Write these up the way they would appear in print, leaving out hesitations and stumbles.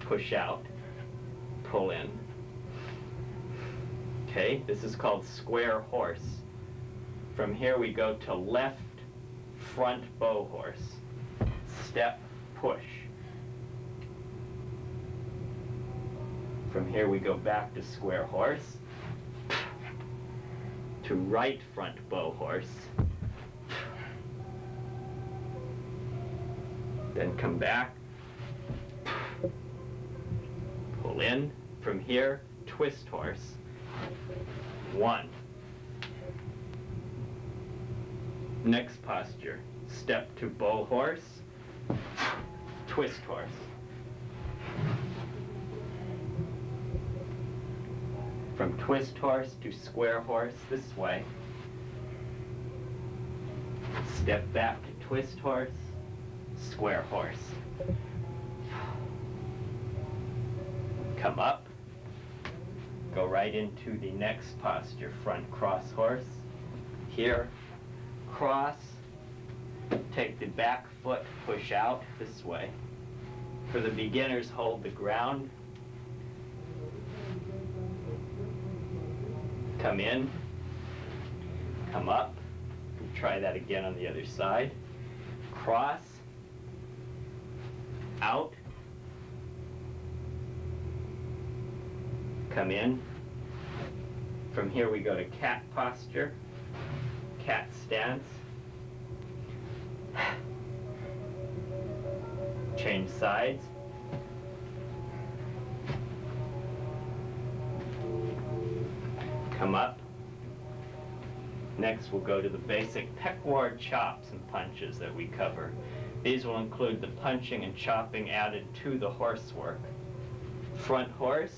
push out, pull in. Okay, this is called square horse. From here we go to left front bow horse. Step, push. From here we go back to square horse, to right front bow horse, then come back, pull in. From here, twist horse, 1. Next posture, step to bow horse, twist horse. From twist horse to square horse this way. Step back to twist horse, square horse. Come up. Go right into the next posture, front cross horse. Here, cross. Take the back foot, push out this way. For the beginners, hold the ground. Come in, come up, try that again on the other side. Cross, out, come in. From here we go to cat posture, cat stance. Change sides. Come up. Next we'll go to the basic Pek Kwar chops and punches that we cover. These will include the punching and chopping added to the horse work. Front horse,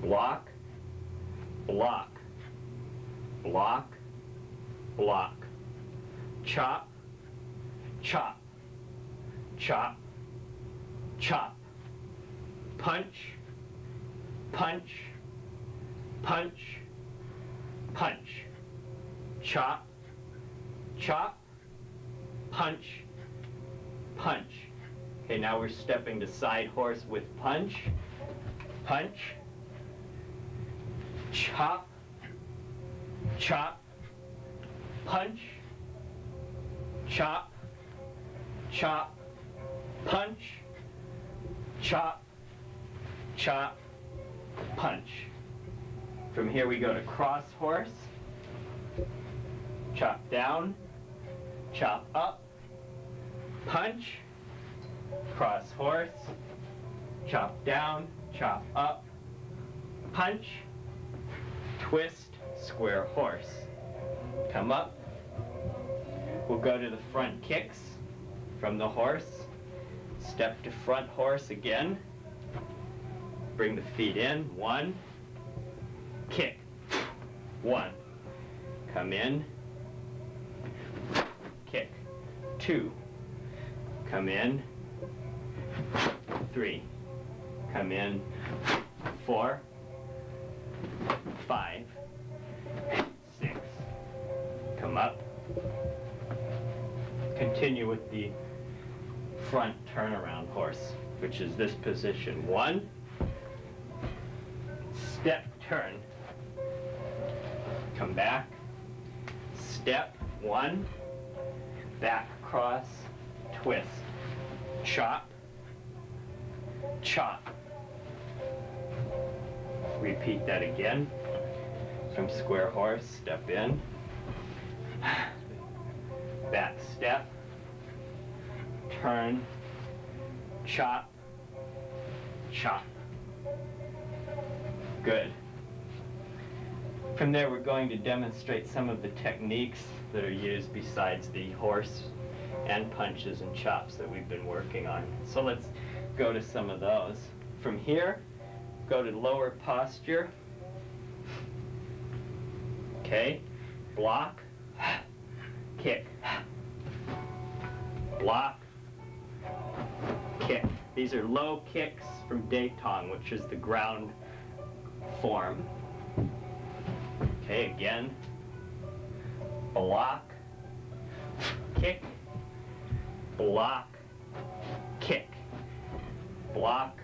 block, block, block, block, chop, chop, chop, chop, punch, punch, punch, punch, chop, chop, punch, punch. Okay, now we're stepping to side horse with punch, punch, chop, chop, punch, chop, chop, punch, chop, chop, punch. From here we go to cross horse, chop down, chop up, punch, cross horse, chop down, chop up, punch, twist, square horse. Come up. We'll go to the front kicks from the horse. Step to front horse again. Bring the feet in. 1. Kick. 1. Come in. Kick. 2. Come in. 3. Come in. 4. 5. 6. Come up. Continue with the front turnaround horse, which is this position. 1. Step, turn. Come back. Step, 1. Back, cross, twist. Chop. Chop. Repeat that again. From square horse, step in. Back step. Turn. Chop. Chop. Good. From there, we're going to demonstrate some of the techniques that are used besides the horse and punches and chops that we've been working on. So let's go to some of those. From here, go to lower posture. Okay. Block. Kick. Block. Kick. These are low kicks from Datong, which is the ground form. Okay, again. Block. Kick. Block. kick. Block,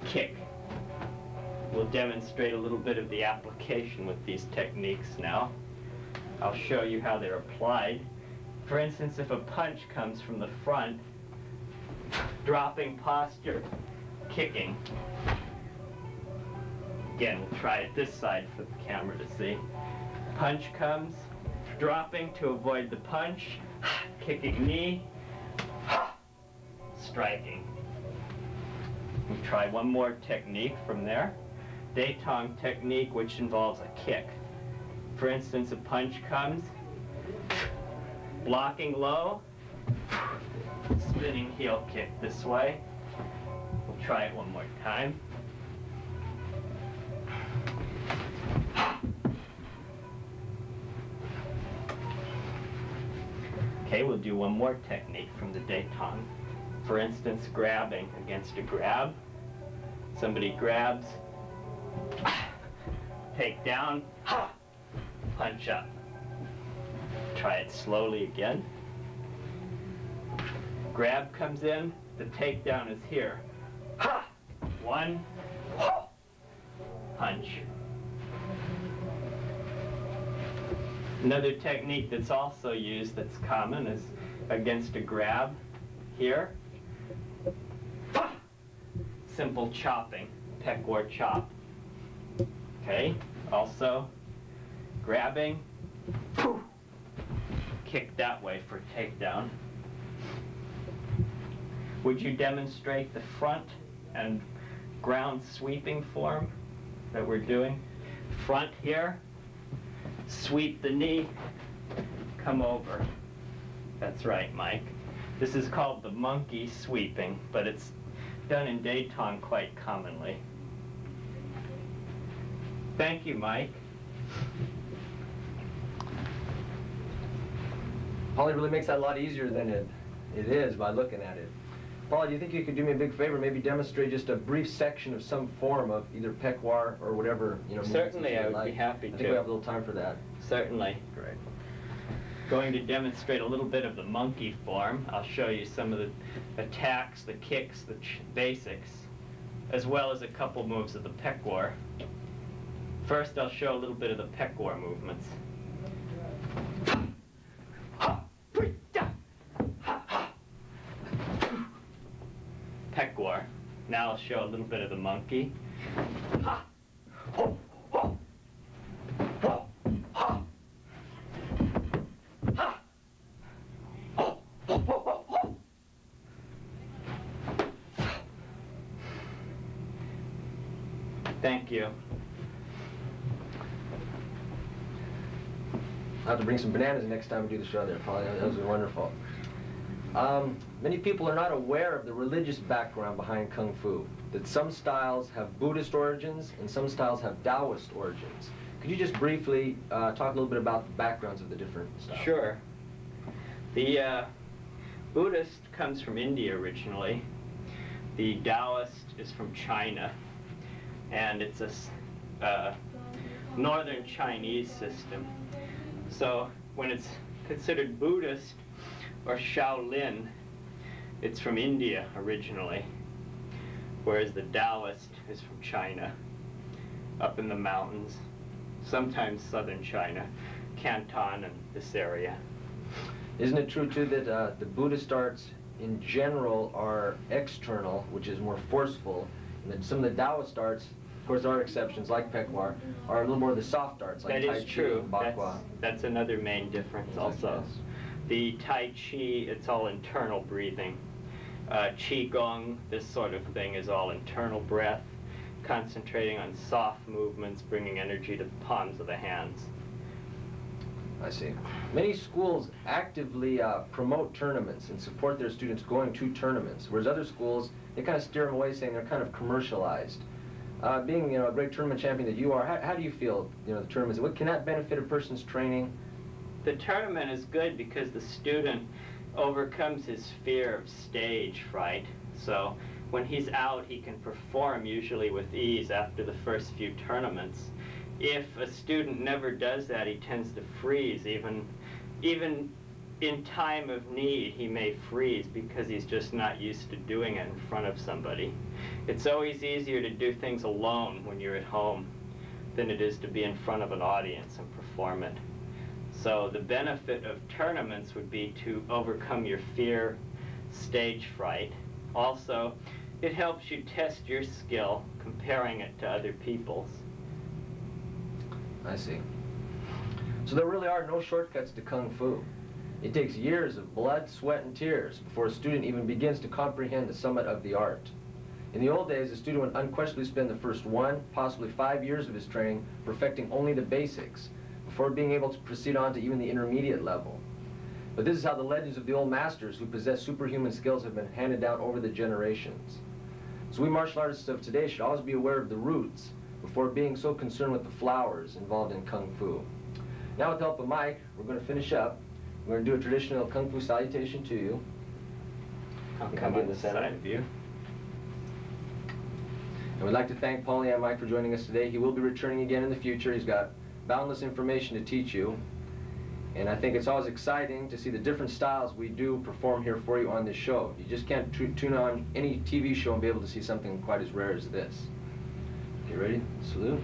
kick. We'll demonstrate a little bit of the application with these techniques now. I'll show you how they're applied. For instance, if a punch comes from the front, dropping posture, kicking. Again, we'll try it this side for the camera to see. Punch comes, dropping to avoid the punch, kicking knee, striking. We'll try one more technique from there. Detong technique, which involves a kick. For instance, a punch comes, blocking low, spinning heel kick this way. We'll try it one more time. Okay, we'll do one more technique from the Detong. For instance, grabbing against a grab. Somebody grabs, take down, punch up. Try it slowly again. Grab comes in, the takedown is here. One, punch. Another technique that's also used that's common is against a grab here. Simple chopping, Pek Kwar chop. Okay, also grabbing, kick that way for takedown. Would you demonstrate the front and ground sweeping form that we're doing? Front here, sweep the knee, come over. That's right, Mike. This is called the monkey sweeping, but it's done in Detong quite commonly. Thank you, Mike. Paulie really makes that a lot easier than it is by looking at it. Paulie, do you think you could do me a big favor, maybe demonstrate just a brief section of some form of either Pek Kwar or whatever, you know? Certainly, I would be happy to. I think we have a little time for that. Certainly. Great. Going to demonstrate a little bit of the monkey form. I'll show you some of the attacks, the kicks, the basics, as well as a couple moves of the Pek Kwar. First, I'll show a little bit of the Pek Kwar movements. Pek Kwar. Now I'll show a little bit of the monkey. Thank you. I'll have to bring some bananas next time we do the show there, Paulie. That was wonderful. Many people are not aware of the religious background behind Kung Fu, that some styles have Buddhist origins and some styles have Taoist origins. Could you just briefly talk a little bit about the backgrounds of the different styles? Sure. The Buddhist comes from India originally. The Taoist is from China. And it's a northern Chinese system. So when it's considered Buddhist or Shaolin, it's from India originally, whereas the Taoist is from China, up in the mountains, sometimes southern China, Canton and this area. Isn't it true, too, that the Buddhist arts in general are external, which is more forceful, and that some of the Taoist arts, of course there are exceptions like Pek Kwar, are a little more the soft arts like Tai Chi and Bakwa? That's another main difference also. Yes. The Tai Chi, it's all internal breathing. Qi Gong, this sort of thing, is all internal breath, concentrating on soft movements, bringing energy to the palms of the hands. I see. Many schools actively promote tournaments and support their students going to tournaments, whereas other schools, they kind of steer them away, saying they're kind of commercialized. Being, a great tournament champion that you are, how do you feel, the tournaments? What can that benefit a person's training? The tournament is good because the student overcomes his fear of stage fright. So when he's out, he can perform usually with ease after the first few tournaments. If a student never does that, he tends to freeze even in time of need, he may freeze because he's just not used to doing it in front of somebody. It's always easier to do things alone when you're at home than it is to be in front of an audience and perform it. So the benefit of tournaments would be to overcome your fear, stage fright. Also, it helps you test your skill, comparing it to other people's. I see. So there really are no shortcuts to Kung Fu. It takes years of blood, sweat, and tears before a student even begins to comprehend the summit of the art. In the old days, a student would unquestionably spend the first 1, possibly 5 years of his training perfecting only the basics before being able to proceed on to even the intermediate level. But this is how the legends of the old masters who possess superhuman skills have been handed down over the generations. So we martial artists of today should always be aware of the roots before being so concerned with the flowers involved in Kung Fu. Now with the help of Mike, we're going to finish up. We're going to do a traditional Kung Fu salutation to you. I'll come on the side of you. And we'd like to thank Paulie and Mike for joining us today. He will be returning again in the future. He's got boundless information to teach you. And I think it's always exciting to see the different styles we do perform here for you on this show. You just can't tune on any TV show and be able to see something quite as rare as this. Okay, ready? Salute.